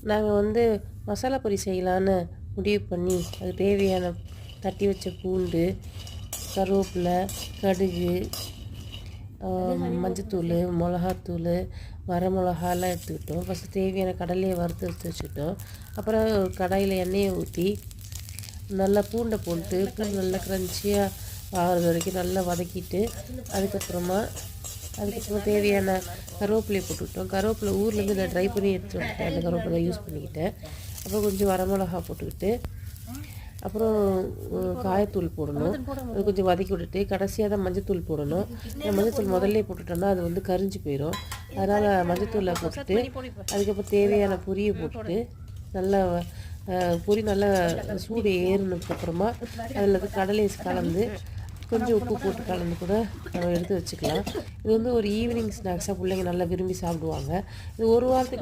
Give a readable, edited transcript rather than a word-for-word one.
நாங்கள் வந்து மசாலா பொரி செய்யலான்னு முடிவு பண்ணி அதுக்கு தேவையான தட்டி வச்ச பூண்டு, கருவேப்பிலை, கடுகு, மஞ்சத்தூள், மிளகாத்தூள், வரமிளகாலாம் எடுத்துக்கிட்டோம். ஃபஸ்ட்டு தேவையான கடலையை வறுத்து எடுத்து வச்சுக்கிட்டோம். அப்புறம் கடாயில் எண்ணெயை ஊற்றி நல்லா பூண்டை போட்டு பூண்டு நல்லா க்ரன்ச்சியாக ஆகிறது வரைக்கும் நல்லா வதக்கிட்டு அதுக்கப்புறமா தேவையான கருவேப்பிலையை போட்டுக்கிட்டோம். கருவேப்பிலை ஊர்லேருந்து நான் ட்ரை பண்ணி எடுத்துகிட்டு வந்துட்டேன். அந்த கருவேப்பிலை யூஸ் பண்ணிக்கிட்டேன். அப்புறம் கொஞ்சம் வரமிளகா போட்டுக்கிட்டு அப்புறம் காயத்தூள் போடணும். அது கொஞ்சம் வதக்கி விட்டுட்டு கடைசியாக தான் மஞ்சத்தூள் போடணும். மஞ்சத்தூள் முதல்ல போட்டுட்டோம்னா அது வந்து கரிஞ்சு போயிடும். அதனால் மஞ்சத்தூளை போட்டுட்டு அதுக்கப்புறம் தேவையான பொரியை போட்டுட்டு நல்லா பொரி நல்லா சூடு ஏறினதுக்கப்புறமா அதில் கடலை கலந்து கொஞ்சம் உப்பு போட்டு கலந்து கூட நம்ம எடுத்து வச்சுக்கலாம். இது வந்து ஒரு ஈவினிங் ஸ்நாக்ஸாக பிள்ளைங்க நல்லா விரும்பி சாப்பிடுவாங்க. இது ஒரு வாரத்துக்கு